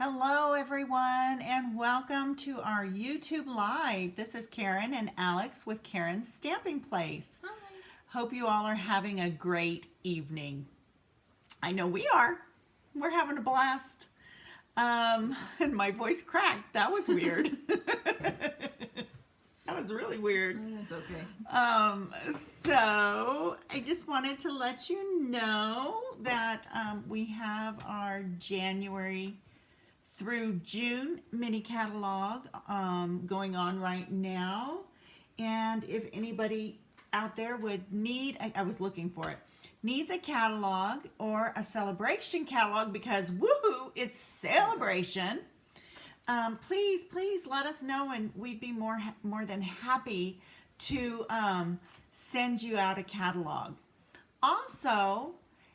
Hello everyone and welcome to our YouTube Live. This is Karen and Alex with Karen's Stamping Place. Hi. Hope you all are having a great evening. I know we are. We're having a blast. And my voice cracked. That was weird. That was really weird. That's okay. So I just wanted to let you know that we have our January through June mini catalog going on right now, and if anybody out there would need, I was looking for it, needs a catalog or a celebration catalog because woohoo, it's celebration, please let us know and we'd be more than happy to send you out a catalog. Also,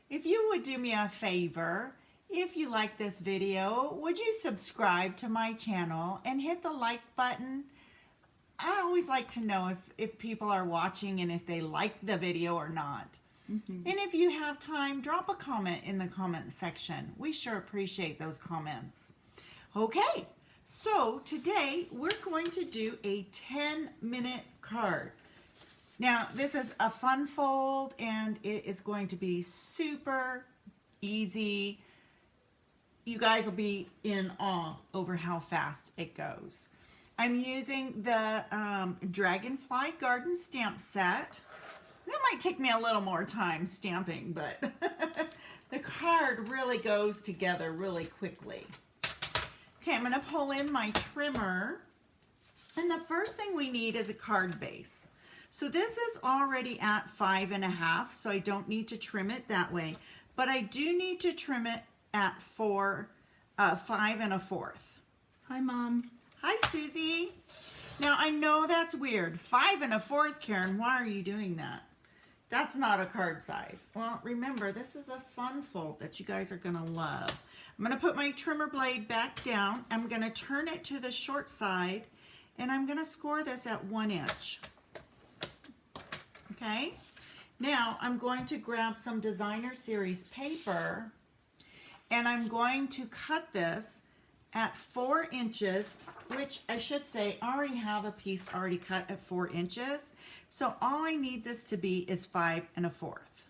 if you would do me a favor, if you like this video, would you subscribe to my channel and hit the like button? I always like to know if people are watching and if they like the video or not. And if you have time, drop a comment in the comment section. We sure appreciate those comments. Okay, so today we're going to do a 10-minute card. Now, this is a fun fold and it is going to be super easy. You guys will be in awe over how fast it goes. I'm using the Dragonfly Garden stamp set. That might take me a little more time stamping, but the card really goes together really quickly. Okay, I'm going to pull in my trimmer. And the first thing we need is a card base. So this is already at 5.5, so I don't need to trim it that way. But I do need to trim it at 5 1/4. Hi, Mom. Hi, Susie. Now, I know that's weird. 5 1/4, Karen, why are you doing that? That's not a card size. Well, remember, this is a fun fold that you guys are going to love. I'm going to put my trimmer blade back down. I'm going to turn it to the short side, and I'm going to score this at 1 inch. Okay? Now, I'm going to grab some Designer Series paper, and I'm going to cut this at 4 inches, which I should say, I already have a piece already cut at 4 inches. So all I need this to be is 5 1/4.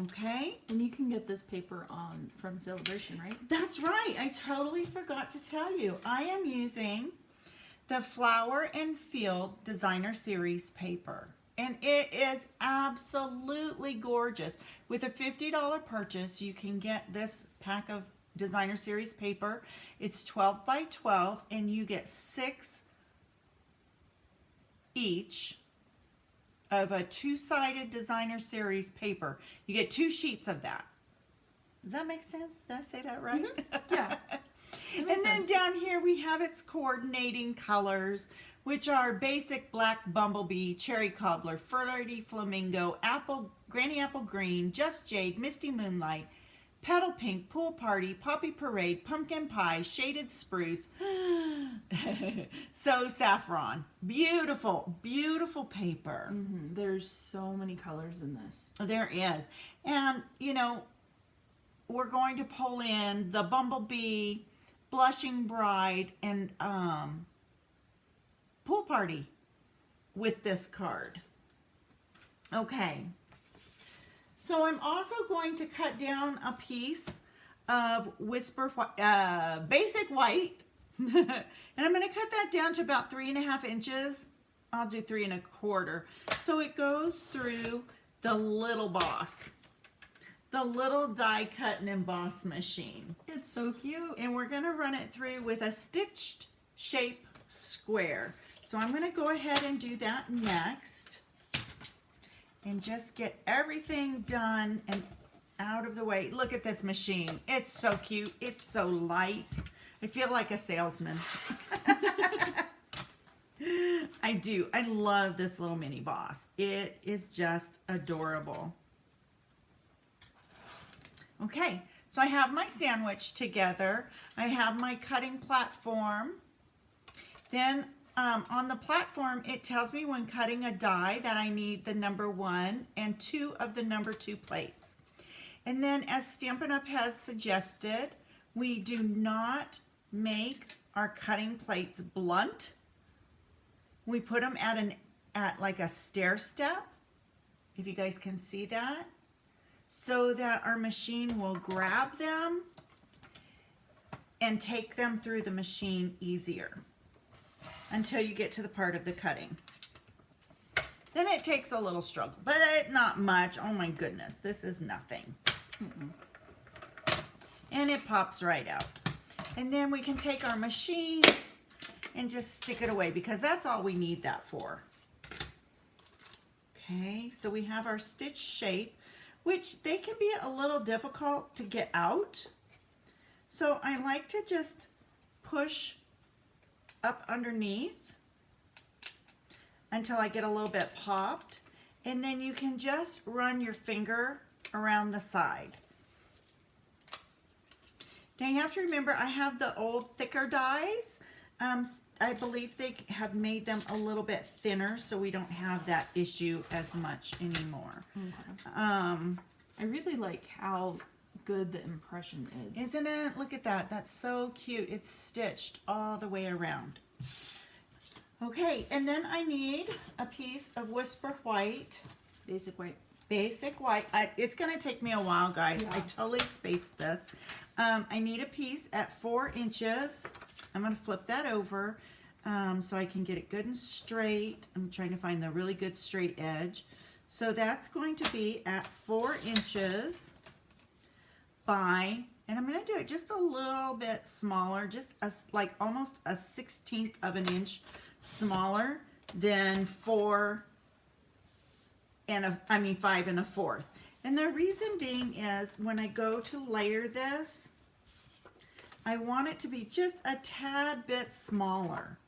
Okay. And you can get this paper from Celebration, right? That's right. I totally forgot to tell you. I am using the Flower and Field Designer Series paper. And it is absolutely gorgeous. With a $50 purchase, you can get this pack of Designer Series paper. It's 12 by 12, and you get 6 each of a 2-sided Designer Series paper. You get 2 sheets of that. Does that make sense? Did I say that right? Yeah. And then down here we have its coordinating colors, which are basic black bumblebee, cherry cobbler, flirty flamingo, granny apple green, just jade, misty moonlight, petal pink, pool party, poppy parade, pumpkin pie, shaded spruce, so saffron. Beautiful, beautiful paper. There's so many colors in this. There is. And, you know, we're going to pull in the bumblebee, blushing bride, and pool party with this card. Okay. So I'm also going to cut down a piece of basic white. And I'm going to cut that down to about 3.5 inches. I'll do 3 1/4. So it goes through the little boss. The little die cut and emboss machine. It's so cute. And we're going to run it through with a stitched shape square. So I'm going to go ahead and do that next. And just get everything done and out of the way. Look at this machine. It's so cute. It's so light. I feel like a salesman. I do. I love this little mini boss. It is just adorable. Okay, so I have my sandwich together. I have my cutting platform. Then on the platform, it tells me when cutting a die that I need the number 1 and 2 of the number 2 plates. And then as Stampin' Up! Has suggested, we do not make our cutting plates blunt. We put them at like a stair step, if you guys can see that, so that our machine will grab them and take them through the machine easier until you get to the part of the cutting. Then it takes a little struggle, but not much. Oh my goodness, this is nothing. And it pops right out. And then we can take our machine and just stick it away because that's all we need that for. Okay, so we have our stitch shape, which they can be a little difficult to get out. So I like to just push up underneath until I get a little bit popped. And then you can just run your finger around the side. Now you have to remember I have the old thicker dies. I believe they have made them a little bit thinner so we don't have that issue as much anymore. Okay. I really like how good the impression is. Isn't it? Look at that. That's so cute. It's stitched all the way around. Okay, and then I need a piece of Whisper White. Basic white. Basic white. It's going to take me a while, guys. Yeah. I totally spaced this. I need a piece at 4 inches. I'm going to flip that over so I can get it good and straight. I'm trying to find the really good straight edge. So that's going to be at 4 inches by, and I'm going to do it just a little bit smaller, just like almost a 1/16 of an inch smaller than 5 1/4. And the reason being is when I go to layer this, I want it to be just a tad bit smaller.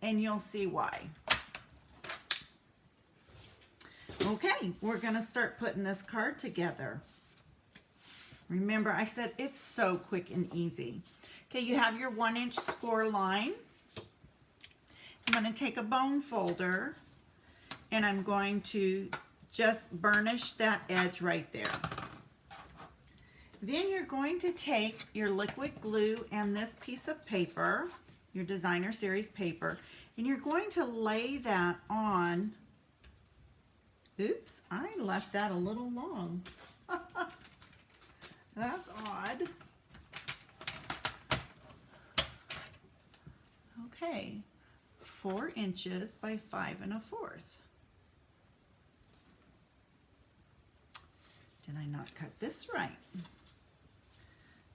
And you'll see why. Okay, we're going to start putting this card together. Remember, I said it's so quick and easy. Okay, you have your 1-inch score line. I'm going to take a bone folder and I'm going to just burnish that edge right there. Then you're going to take your liquid glue and this piece of paper, your designer series paper, and you're going to lay that on. Oops, I left that a little long. That's odd. Okay, 4 inches by 5 1/4. Did I not cut this right?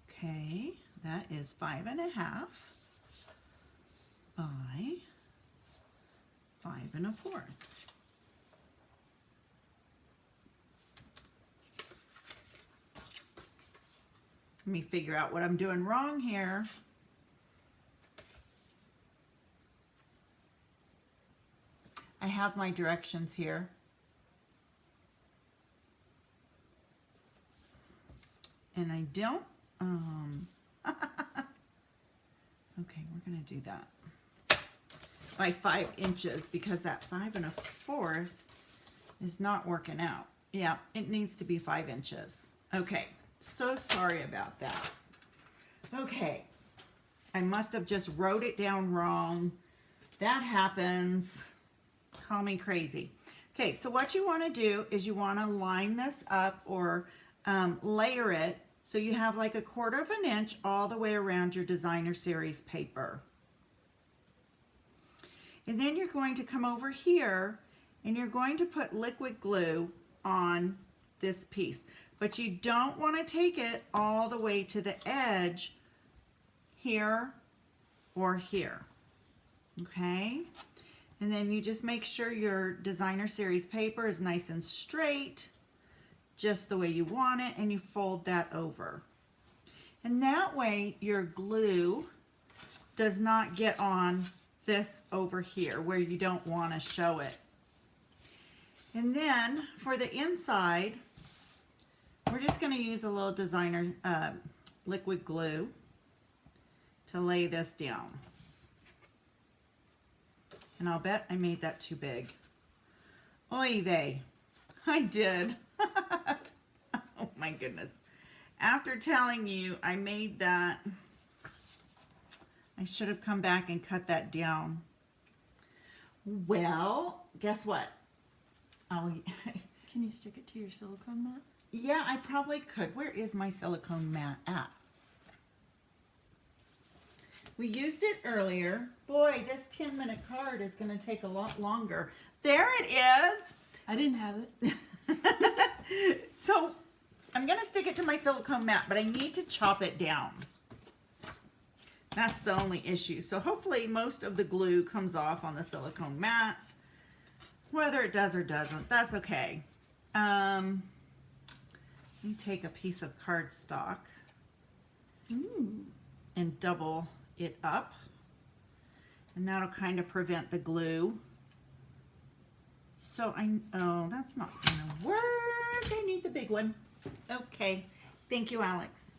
Okay, that is 5 1/2 by 5 1/4. Let me figure out what I'm doing wrong here. I have my directions here. And I don't, okay, we're going to do that by 5 inches because that 5 1/4 is not working out. Yeah, it needs to be 5 inches. Okay, so sorry about that. Okay, I must have just wrote it down wrong. That happens. Call me crazy. Okay, so what you want to do is you want to line this up or layer it so you have like 1/4 of an inch all the way around your designer series paper. And then you're going to come over here and you're going to put liquid glue on this piece. But you don't want to take it all the way to the edge here or here. Okay? And then you just make sure your designer series paper is nice and straight, just the way you want it, and you fold that over. And that way your glue does not get on this over here where you don't want to show it. And then for the inside, we're just going to use a little designer liquid glue to lay this down. And I'll bet I made that too big. Oy vey. I did. Oh my my goodness. After telling you I made that, I should have come back and cut that down. Well, guess what? Can you stick it to your silicone mat? Yeah, I probably could. Where is my silicone mat at? We used it earlier. Boy, this 10-minute card is going to take a lot longer. There it is. I didn't have it. So I'm going to stick it to my silicone mat, but I need to chop it down. That's the only issue. So hopefully most of the glue comes off on the silicone mat. Whether it does or doesn't, that's okay. Let me take a piece of cardstock and double it up. And that'll kind of prevent the glue. So oh, that's not gonna work. I need the big one. Okay, thank you, Alex.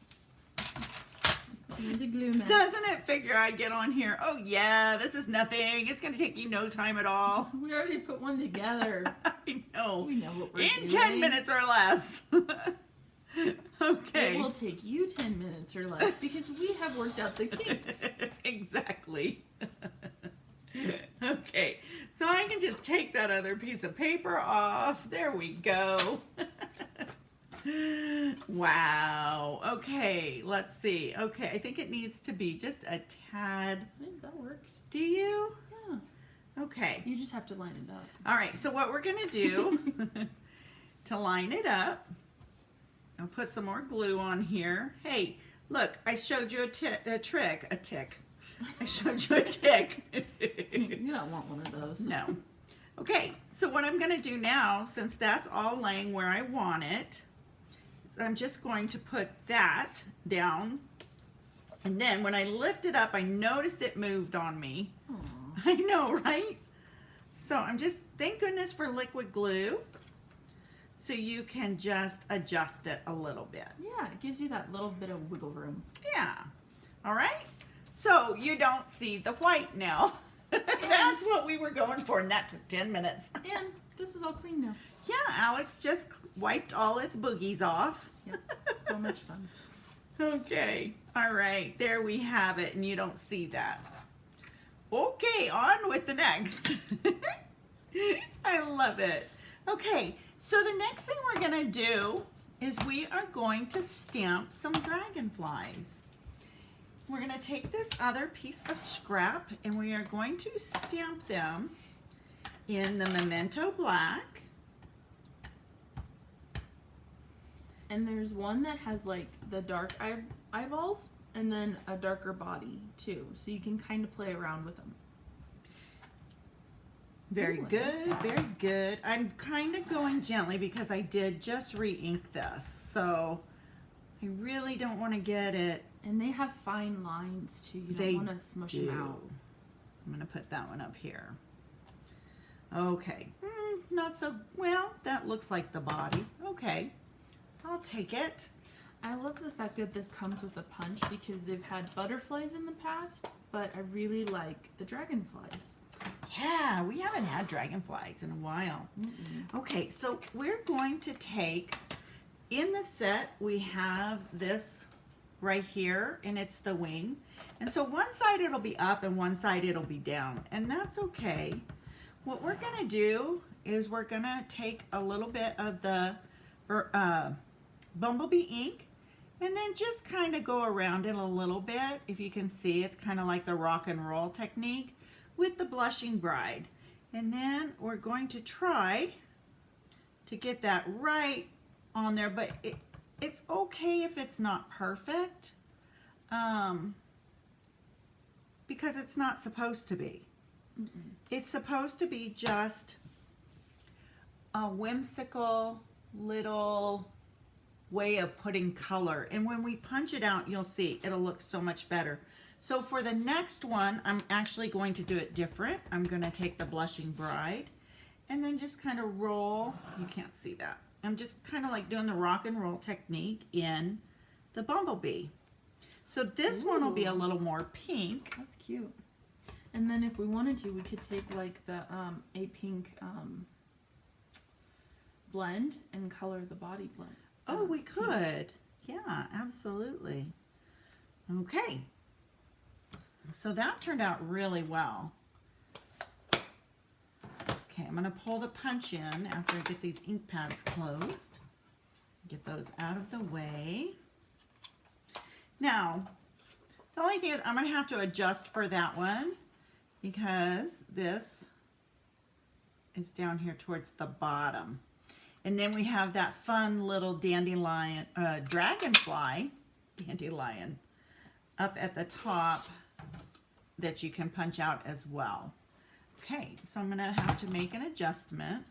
The glue mat. Doesn't it figure I get on here? Oh yeah, this is nothing. It's gonna take you no time at all. We already put one together. I know. We know what we're In doing. 10 minutes or less. Okay. It will take you 10 minutes or less because we have worked out the kinks. Exactly. Okay, so I can just take that other piece of paper off. There we go. Wow. Okay, let's see. Okay, I think it needs to be just a tad. I think that works. Do you? Yeah. Okay. You just have to line it up. All right, so what we're going to do to line it up, I'll put some more glue on here. Hey, look, I showed you a trick. I showed you a tick. You don't want one of those. No. Okay, so what I'm going to do now, since that's all laying where I want it, is I'm just going to put that down. And then when I lift it up, I noticed it moved on me. Aww. I know, right? So I'm just, thank goodness for liquid glue. So you can just adjust it a little bit. Yeah, it gives you that little bit of wiggle room. Yeah. All right. So you don't see the white now. That's what we were going for, and that took 10 minutes. And this is all clean now. Yeah, Alex just wiped all its boogies off. Yep, so much fun. Okay. All right. There we have it, and you don't see that. Okay, on with the next. I love it. Okay, so the next thing we're going to do is we are going to stamp some dragonflies. We're going to take this other piece of scrap and we are going to stamp them in the Memento Black. And there's one that has like the dark eyeballs and then a darker body too. So you can kind of play around with them. Very Ooh, good, very good. I'm kind of going gently because I did just re-ink this. So I really don't want to get it. And they have fine lines too. You They don't want to smush do. them out. I'm going to put that one up here. Okay. Not so, well, that looks like the body. Okay. I'll take it. I love the fact that this comes with a punch because they've had butterflies in the past, but I really like the dragonflies. Yeah, we haven't had dragonflies in a while. Okay, so we're going to take, in the set, we have this right here, and it's the wing. And so one side it'll be up and one side it'll be down, and that's okay. What we're gonna do is we're gonna take a little bit of the Bumblebee ink and then just kind of go around it a little bit. If you can see, it's kind of like the rock and roll technique with the Blushing Bride. And then we're going to try to get that right on there, but it's okay if it's not perfect, because it's not supposed to be. It's supposed to be just a whimsical little way of putting color. And when we punch it out, you'll see it'll look so much better. So for the next one, I'm actually going to do it different. I'm going to take the Blushing Bride and then just kind of roll. You can't see that. I'm just kind of like doing the rock and roll technique in the Bumblebee. So this one will be a little more pink. That's cute. And then if we wanted to, we could take like the a pink blend and color the body blend. Oh, we could. good. Yeah, absolutely. Okay. So that turned out really well. Okay, I'm going to pull the punch in after I get these ink pads closed. Get those out of the way. Now, the only thing is I'm going to have to adjust for that one because this is down here towards the bottom. And then we have that fun little dandelion, dragonfly, dandelion, up at the top that you can punch out as well. Okay, so I'm going to have to make an adjustment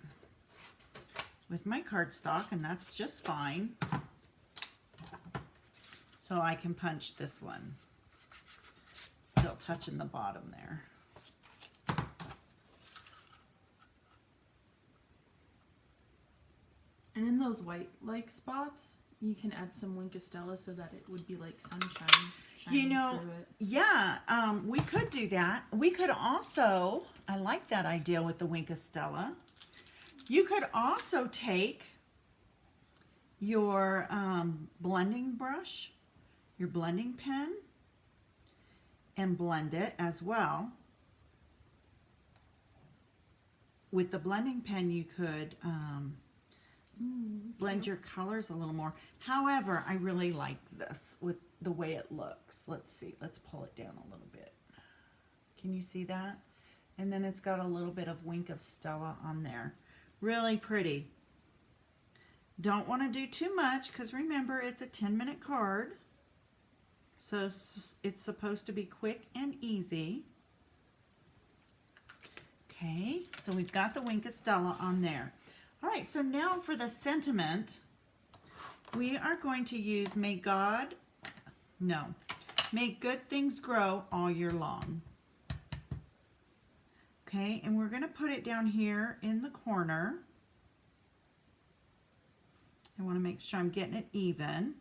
with my cardstock, and that's just fine. So I can punch this one. Still touching the bottom there. And in those white-like spots, you can add some Winkostella so that it would be like sunshine shining through it. Yeah, we could do that. We could also, I like that idea with the Winkostella. You could also take your blending brush, your blending pen, and blend it as well. With the blending pen, you could blend your colors a little more. However, I really like this with the way it looks. Let's see, let's pull it down a little bit. Can you see that? And then it's got a little bit of Winkostella on there. Really pretty. Don't want to do too much because remember it's a 10-minute card. So it's supposed to be quick and easy. Okay, so we've got the Winkostella on there. All right, so now for the sentiment, we are going to use may good things grow all year long. Okay, and we're going to put it down here in the corner. I want to make sure I'm getting it even.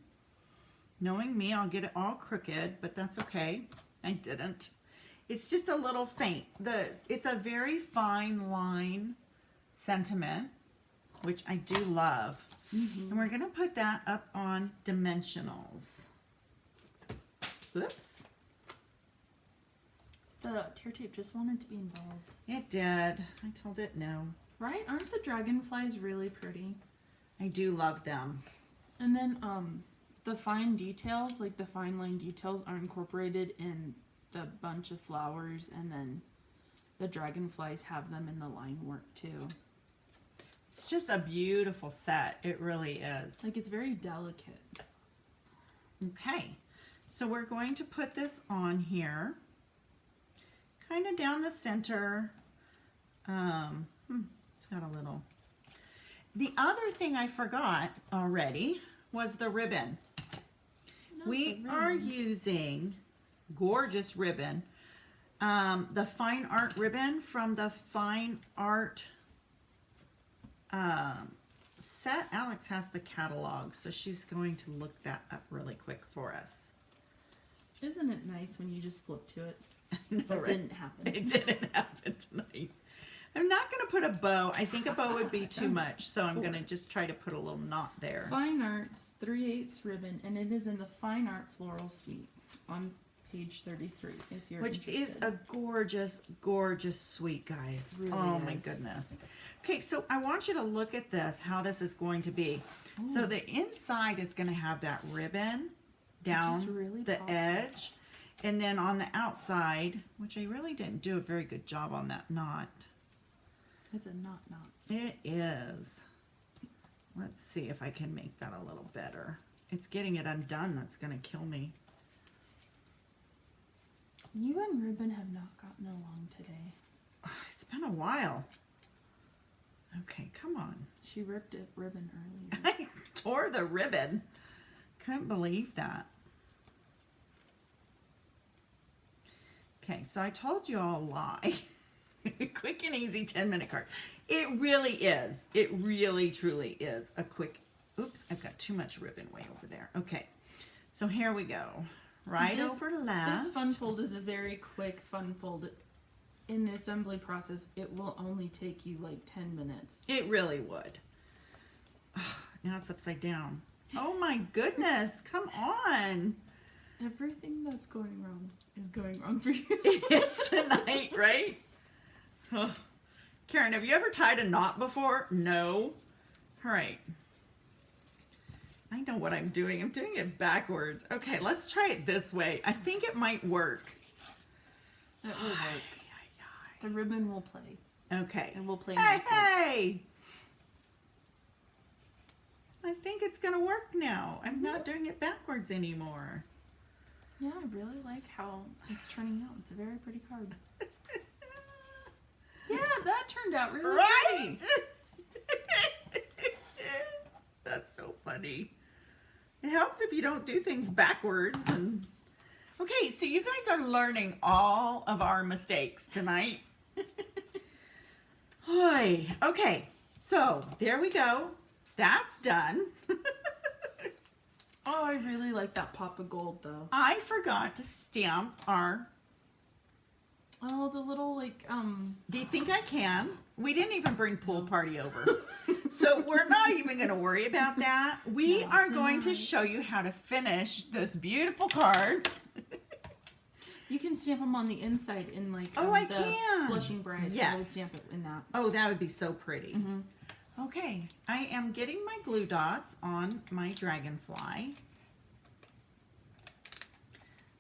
Knowing me, I'll get it all crooked, but that's okay. I didn't. It's just a little faint. It's a very fine line sentiment, which I do love. And we're going to put that up on dimensionals. Oops. The tear tape just wanted to be involved. It did. I told it no. Right? Aren't the dragonflies really pretty? I do love them. And then the fine details, like the fine line details, are incorporated in the bunch of flowers, and then the dragonflies have them in the line work too. It's just a beautiful set. It really is. Like, it's very delicate. Okay, so we're going to put this on here, kind of down the center. It's got a little. The other thing I forgot already was the ribbon. We are using gorgeous ribbon. The fine art ribbon from the fine art set. Alex has the catalog, so she's going to look that up really quick for us. Isn't it nice when you just flip to it? No, That right? didn't happen. It didn't happen tonight. I'm not going to put a bow. I think a bow would be too much, so I'm going to just try to put a little knot there. Fine Arts 3/8 ribbon, and it is in the Fine Art Floral Suite on page 33. If you're Which interested. is a gorgeous, gorgeous suite, guys. Really Oh my is. goodness. Okay, so I want you to look at this, how this is going to be. So the inside is going to have that ribbon down really the pops edge. And then on the outside, which I really didn't do a very good job on that knot. It's a knot. It is. Let's see if I can make that a little better. It's getting it undone that's going to kill me. You and Ribbon have not gotten along today. It's been a while. Okay, come on. She ripped a ribbon earlier. I tore the ribbon. Couldn't believe that. Okay, so I told you all a lie. Quick and easy 10-minute card. It really is. It really, truly is a quick. Oops, I've got too much ribbon way over there. Okay, so here we go. Right over left. This fun fold is a very quick fun fold. In the assembly process, it will only take you like 10 minutes. It really would. Now it's upside down. Oh my goodness, come on. Everything that's going wrong is going wrong for you. It is tonight, right? Ugh. Karen, have you ever tied a knot before? No. All right. I know what I'm doing. I'm doing it backwards. Okay, let's try it this way. I think it might work. That will work. The ribbon will play. Okay. And we'll play Hey, nicely. hey! I think it's going to work now. I'm not doing it backwards anymore. Yeah, I really like how it's turning out. It's a very pretty card. Yeah, that turned out really Right? pretty. That's so funny. It helps if you don't do things backwards. And okay, so you guys are learning all of our mistakes tonight. Hi. Okay, so there we go. That's done. Oh, I really like that pop of gold though. I forgot to stamp our... Oh, the little like Do you think I can? We didn't even bring pool party over. So we're not even going to worry about that. We No, are it's going to alright. show you how to finish this beautiful card. you can stamp them on the inside in like Oh, I the can. blushing bride. Yes. I would stamp it in that. Oh, that would be so pretty. Okay, I am getting my glue dots on my dragonfly.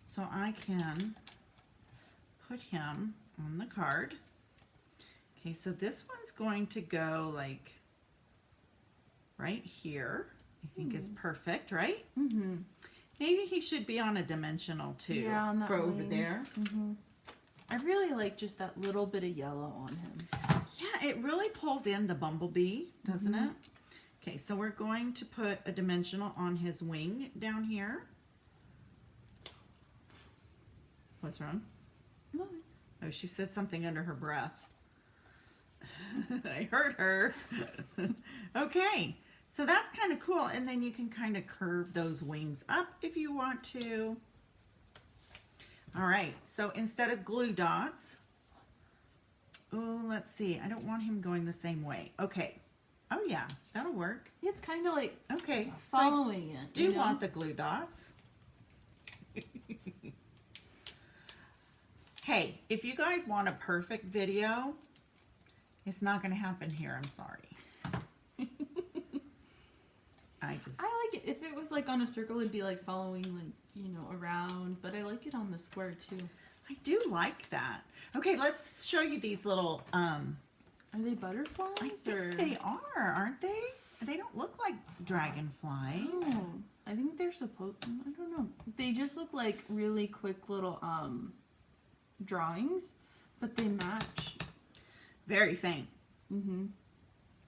So I can put him on the card. Okay, so this one's going to go like right here. I think is perfect, right? Mm-hmm. Maybe he should be on a dimensional too. Yeah, on that for over wing. there. I really like just that little bit of yellow on him. Yeah, it really pulls in the bumblebee, doesn't it? Okay, so we're going to put a dimensional on his wing down here. What's wrong? No. Oh, she said something under her breath. I heard her. Okay, so that's kind of cool. And then you can kind of curve those wings up if you want to. All right, so instead of glue dots, oh, let's see. I don't want him going the same way. Okay. Oh, yeah, that'll work. It's kind of like Okay, so I following it. do you know? want the glue dots. Hey, if you guys want a perfect video, it's not going to happen here. I'm sorry. I like it. If it was like on a circle, it'd be like following like, around. But I like it on the square too. I do like that. Okay, let's show you these little, Are they butterflies I or? think they are, aren't they? They don't look like dragonflies. Oh, I think they're supposed. I don't know. They just look like really quick little drawings, but they match. Very faint. Mm-hmm.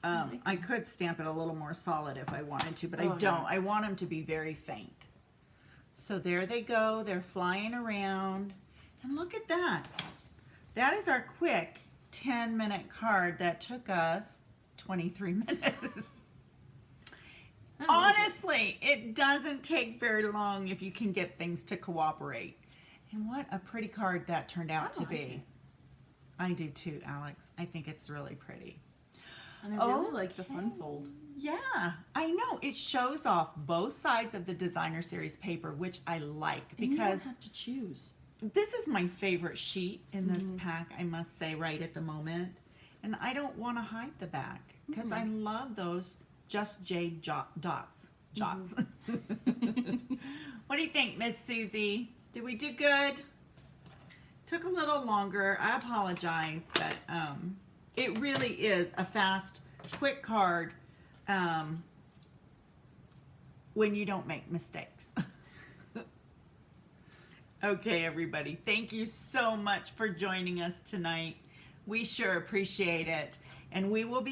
I could stamp it a little more solid if I wanted to, but I Oh, don't. yeah. I want them to be very faint. So there they go. They're flying around. And look at that. That is our quick 10-minute card that took us 23 minutes. Honestly, it doesn't take very long if you can get things to cooperate. And what a pretty card that turned out to like be. it. I do too, Alex. I think it's really pretty. And I really like the funfold. Yeah, I know. It shows off both sides of the designer series paper, which I like And you don't because have to choose. this is my favorite sheet in this Mm-hmm. pack, I must say, right at the moment. And I don't want to hide the back because I Mm-hmm. love those just jade dots. Jots. Mm-hmm. What do you think, Miss Susie? Did we do good? Took a little longer. I apologize, but it really is a fast, quick card when you don't make mistakes. Okay, everybody. Thank you so much for joining us tonight. We sure appreciate it. And we will be